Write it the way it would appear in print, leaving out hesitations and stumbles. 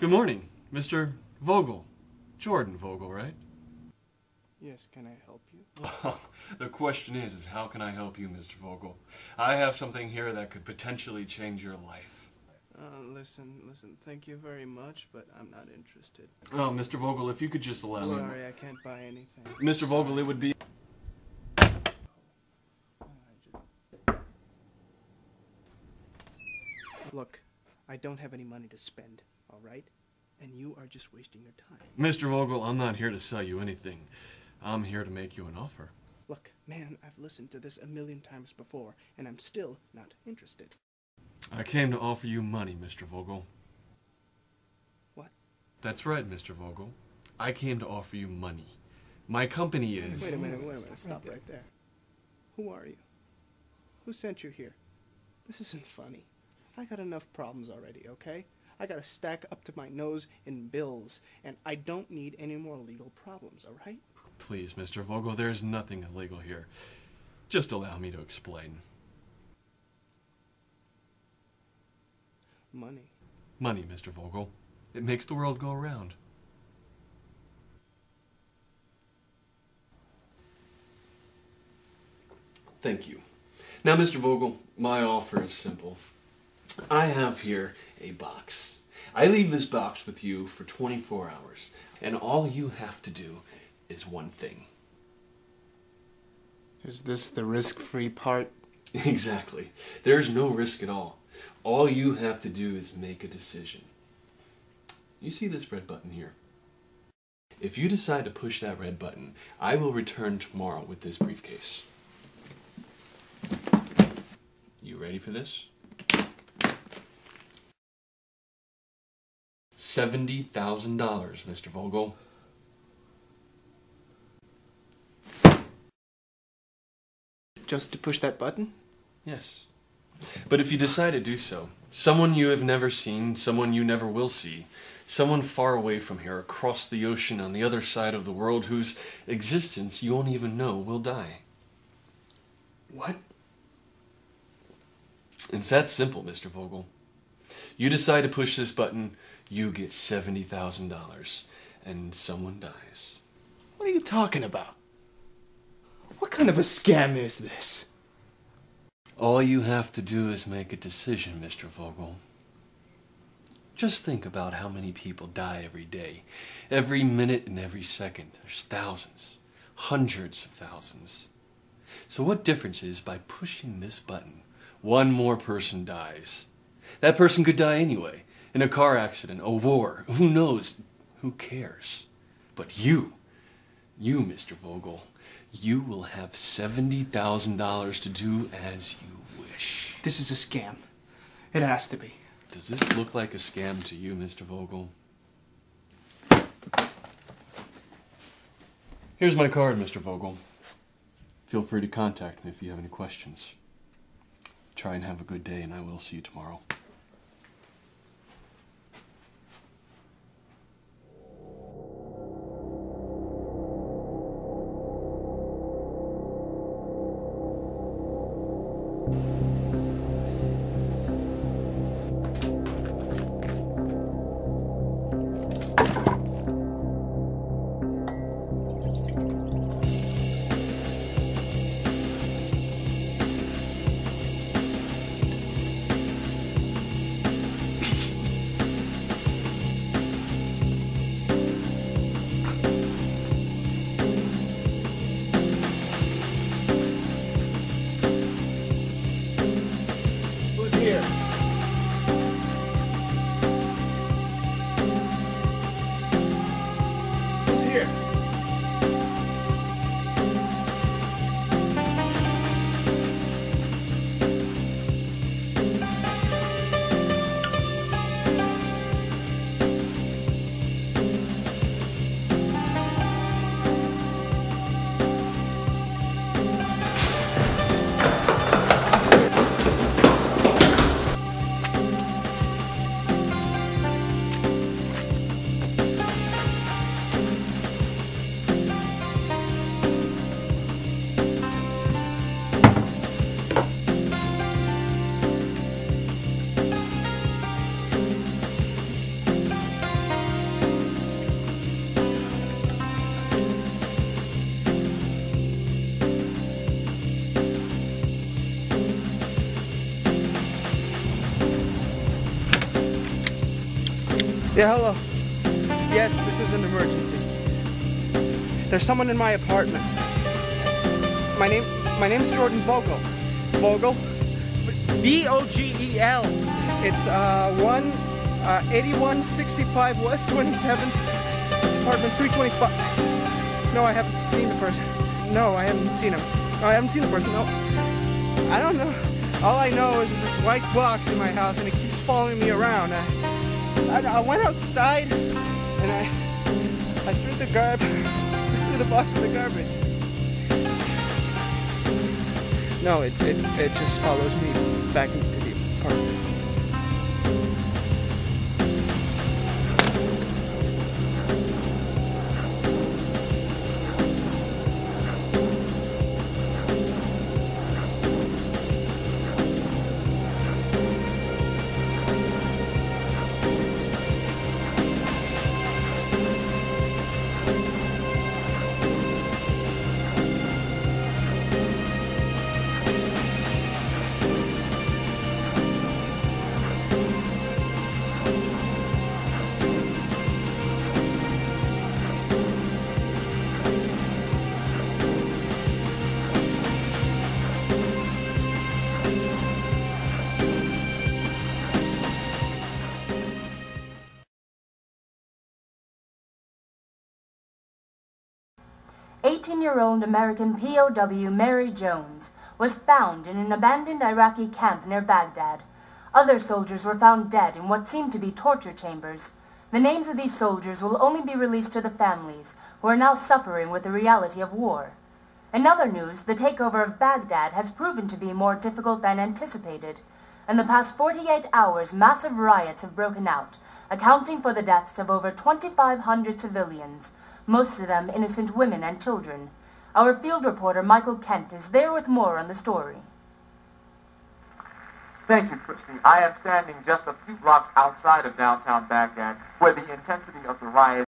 Good morning, Mr. Vogel. Jordan Vogel, right? Yes, can I help you? Oh, the question is how can I help you, Mr. Vogel? I have something here that could potentially change your life. Listen, thank you very much, but I'm not interested. Oh, Mr. Vogel, if you could just allow me... Sorry, I can't buy anything. Mr. Vogel, it would be... Look, I don't have any money to spend, all right? And you are just wasting your time. Mr. Vogel, I'm not here to sell you anything. I'm here to make you an offer. Look, man, I've listened to this a million times before, and I'm still not interested. I came to offer you money, Mr. Vogel. What? That's right, Mr. Vogel. I came to offer you money. My company is... Wait a minute, stop right there. Who are you? Who sent you here? This isn't funny. I got enough problems already, okay? I got a stack up to my nose in bills, and I don't need any more legal problems, all right? Please, Mr. Vogel, there's nothing illegal here. Just allow me to explain. Money. Money, Mr. Vogel. It makes the world go around. Thank you. Now, Mr. Vogel, my offer is simple. I have here a box. I leave this box with you for 24 hours, and all you have to do is one thing. Is this the risk-free part? Exactly. There's no risk at all. All you have to do is make a decision. You see this red button here? If you decide to push that red button, I will return tomorrow with this briefcase. You ready for this? $70,000, Mr. Vogel. Just to push that button? Yes. But if you decide to do so, someone you have never seen, someone you never will see, someone far away from here, across the ocean on the other side of the world, whose existence you won't even know, will die. What? It's that simple, Mr. Vogel. You decide to push this button, you get $70,000, and someone dies. What are you talking about? What kind of a scam is this? All you have to do is make a decision, Mr. Vogel. Just think about how many people die every day. Every minute and every second. There's thousands. Hundreds of thousands. So what difference is by pushing this button, one more person dies? That person could die anyway. In a car accident, a war. Who knows? Who cares? But you, Mr. Vogel, you will have $70,000 to do as you wish. This is a scam. It has to be. Does this look like a scam to you, Mr. Vogel? Here's my card, Mr. Vogel. Feel free to contact me if you have any questions. Try and have a good day, and I will see you tomorrow. Who's here? Who's here? Yeah, hello. Yes, this is an emergency. There's someone in my apartment. My name's Jordan Vogel. Vogel? Vogel. It's 8165 West 27th. It's apartment 325. No, I haven't seen the person. No, I haven't seen him. No, I haven't seen the person. No. I don't know. All I know is this white box in my house and it keeps following me around. I went outside and I threw the threw the box in the garbage. No, it just follows me back into the apartment. Eighteen-year-old American POW Mary Jones was found in an abandoned Iraqi camp near Baghdad. Other soldiers were found dead in what seemed to be torture chambers. The names of these soldiers will only be released to the families, who are now suffering with the reality of war. In other news, the takeover of Baghdad has proven to be more difficult than anticipated. In the past 48 hours, massive riots have broken out, accounting for the deaths of over 2,500 civilians, most of them innocent women and children. Our field reporter Michael Kent is there with more on the story. Thank you, Christy. I am standing just a few blocks outside of downtown Baghdad, where the intensity of the riot